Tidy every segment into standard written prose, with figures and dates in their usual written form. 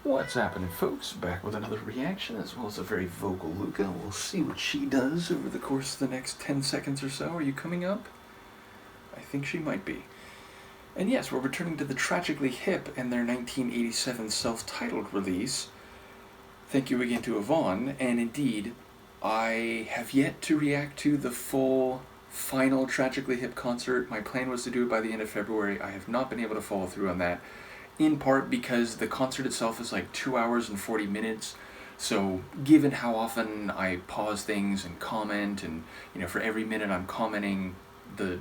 What's happening, folks? Back with another reaction as well as a very vocal Luca. We'll see what she does over the course of the next 10 seconds or so. Are you coming up? I think she might be. And yes, we're returning to the Tragically Hip and their 1987 self-titled release. Thank you again to Yvonne, and indeed, I have yet to react to the full final Tragically Hip concert. My plan was to do it by the end of February. I have not been able to follow through on that, in part because the concert itself is like 2 hours and 40 minutes. So given how often I pause things and comment, and for every minute I'm commenting, the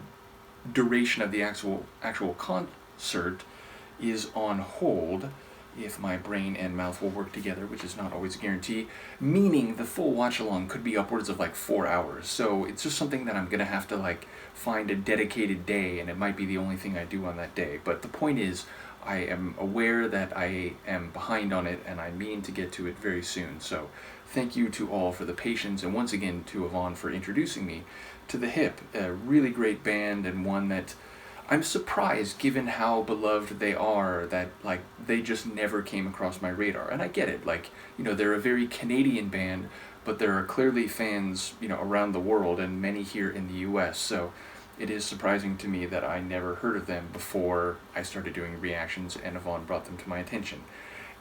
duration of the actual concert is on hold if my brain and mouth will work together, which is not always a guarantee, meaning the full watch along could be upwards of like 4 hours. So it's just something that I'm gonna have to find a dedicated day, and it might be the only thing I do on that day. But the point is, I am aware that I am behind on it, and I mean to get to it very soon. So thank you to all for the patience, and once again to Yvonne for introducing me to the Hip, a really great band, and one that I'm surprised, given how beloved they are, that they just never came across my radar. And I get it, they're a very Canadian band, but there are clearly fans around the world, and many here in the US. So it is surprising to me that I never heard of them before I started doing reactions and Yvonne brought them to my attention.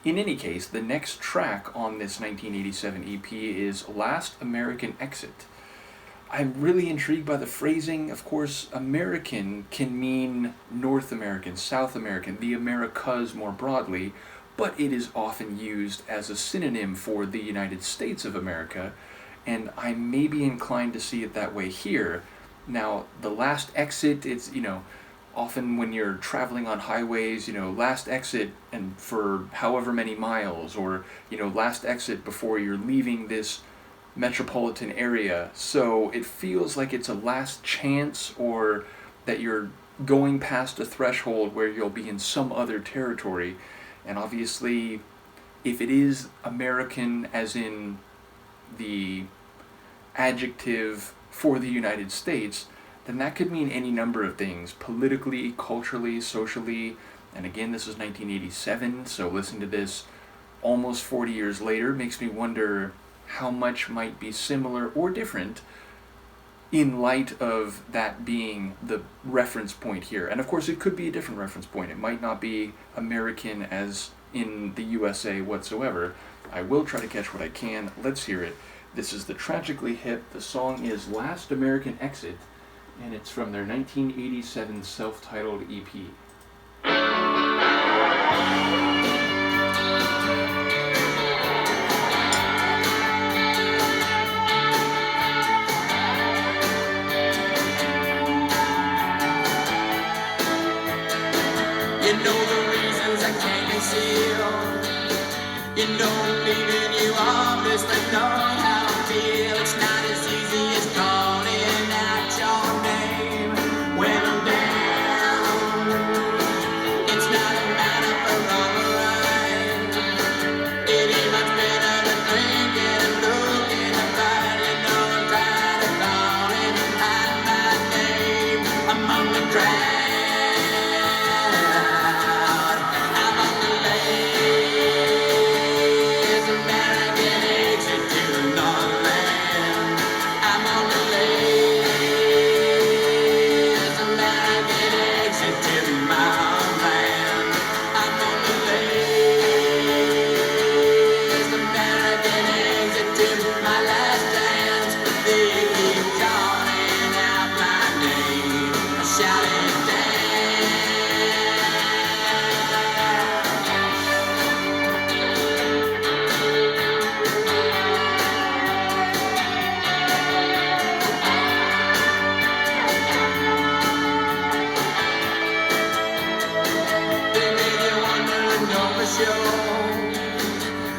In any case, the next track on this 1987 EP is Last American Exit. I'm really intrigued by the phrasing. Of course, American can mean North American, South American, the Americas more broadly, but it is often used as a synonym for the United States of America, and I may be inclined to see it that way here. Now, the last exit, it's, often when you're traveling on highways, last exit and for however many miles, or, last exit before you're leaving this metropolitan area. So it feels like it's a last chance, or that you're going past a threshold where you'll be in some other territory. And obviously, if it is American as in the adjective for the United States, then that could mean any number of things, politically, culturally, socially. And again, this is 1987, so listen to this almost 40 years later makes me wonder how much might be similar or different in light of that being the reference point here. And of course, it could be a different reference point. It might not be American as in the USA whatsoever. I will try to catch what I can. Let's hear it. This is the Tragically Hip. The song is Last American Exit, and it's from their 1987 self-titled EP. You know the reasons I can't conceal. You know, leaving you obviously know how I feel. It's not as easy as calling out your name when I'm down. It's not a matter for wrong or right. It ain't much better than drinking and looking at right. You know I'm tired of calling out my name among the crowd.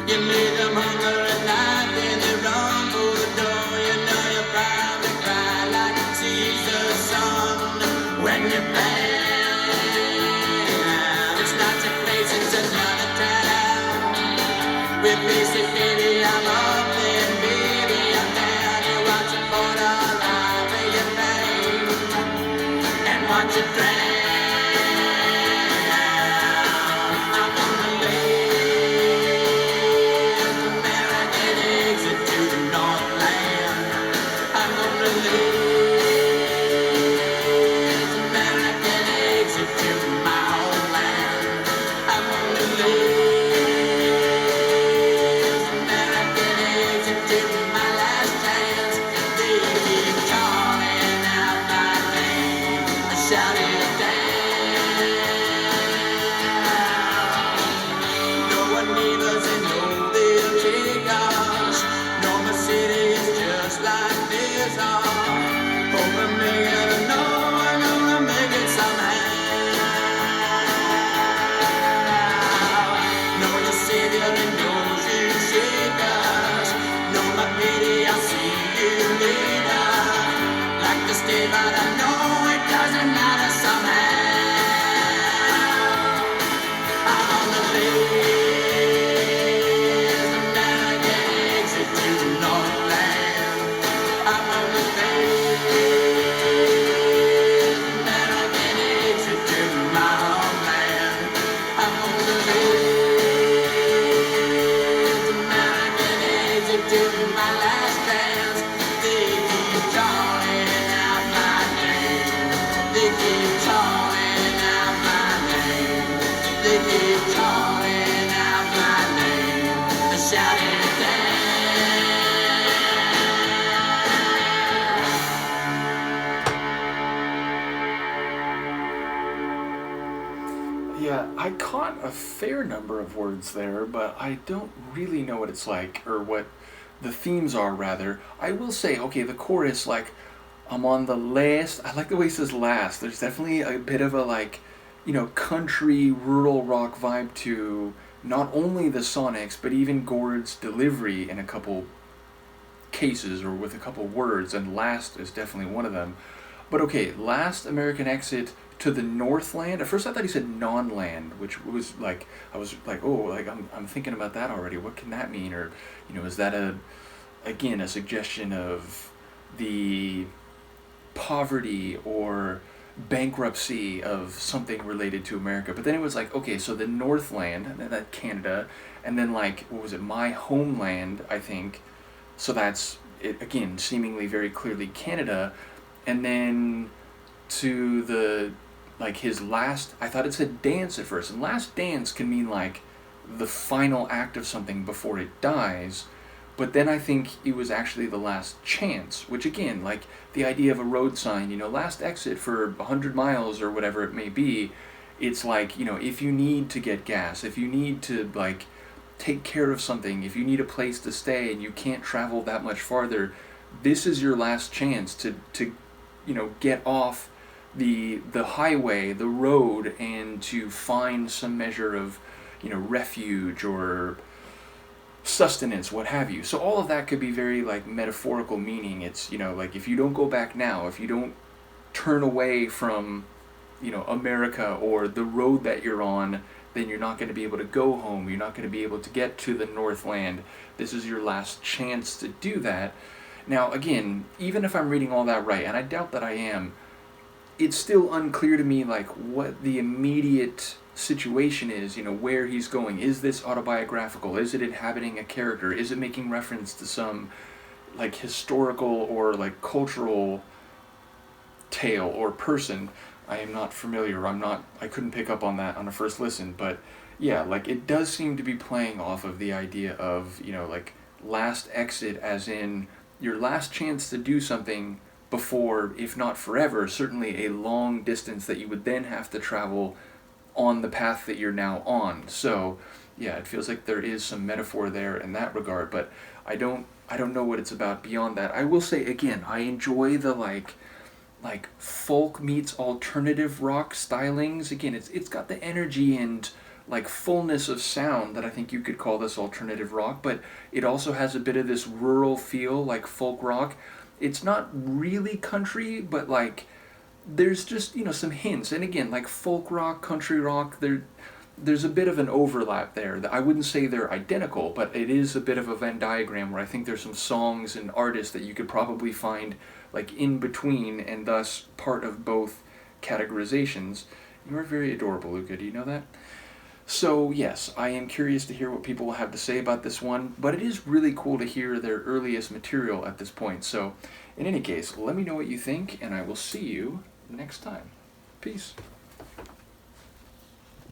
You need them hunger at night, then they run for the door. You know you're proud to cry like it sees the sun when you're bad. It's not your place, it's another town. With basic baby, I'm up there, baby, I'm down. You're watching for the life of your pain and watch it drown. I'm on the lake. but I know it doesn't matter somehow. I'm on the list, American exit to Northland. I'm on the list, American exit to my homeland. I'm on the list, American exit to my last dance. They keep calling out my name. They keep calling out my name. They keep calling out my name. Shouting it down. Yeah, I caught a fair number of words there, but I don't really know what it's like, or what the themes are, rather. I will say, okay, the chorus, like, I'm on the last. I like the way he says last. There's definitely a bit of a, like, country, rural rock vibe to not only the sonics, but even Gord's delivery in a couple cases, or with a couple words, and last is definitely one of them. But okay, last American exit to the Northland. At first I thought he said non-land, which was like, I was like, oh, like I'm thinking about that already. What can that mean? Or, is that again, a suggestion of the poverty or bankruptcy of something related to America? But then it was like, okay, so the Northland, that Canada, and then, like, what was it, my homeland, I think. So that's it again, seemingly very clearly Canada. And then to the, like, his last, I thought it said dance at first, and last dance can mean like the final act of something before it dies. But then I think it was actually the last chance, which again, like the idea of a road sign, last exit for 100 miles or whatever it may be. It's like, if you need to get gas, if you need to, like, take care of something, if you need a place to stay and you can't travel that much farther, this is your last chance to get off the highway, the road, and to find some measure of, refuge or sustenance, what have you. So all of that could be very, like, metaphorical meaning. It's, like, if you don't go back now, if you don't turn away from, America or the road that you're on, then you're not going to be able to go home. You're not going to be able to get to the Northland. This is your last chance to do that. Now, again, even if I'm reading all that right, and I doubt that I am, it's still unclear to me, like, what the immediate situation is, where he's going. Is this autobiographical? Is it inhabiting a character? Is it making reference to some, like, historical or, like, cultural tale or person? I am not familiar. I couldn't pick up on that on a first listen, but yeah, like, it does seem to be playing off of the idea of, like, last exit, as in your last chance to do something before, if not forever, certainly a long distance that you would then have to travel on the path that you're now on. So yeah, it feels like there is some metaphor there in that regard, but I don't know what it's about beyond that. I will say again, I enjoy the like folk meets alternative rock stylings. Again, it's got the energy and, like, fullness of sound that I think you could call this alternative rock, but it also has a bit of this rural feel, like folk rock. It's not really country, but, like, there's just, some hints. And again, like folk rock, country rock, there's a bit of an overlap there. I wouldn't say they're identical, but it is a bit of a Venn diagram where I think there's some songs and artists that you could probably find, like, in between, and thus part of both categorizations. You are very adorable, Luca. Do you know that? So yes, I am curious to hear what people will have to say about this one, but it is really cool to hear their earliest material at this point. So in any case, let me know what you think, and I will see you next time. Peace.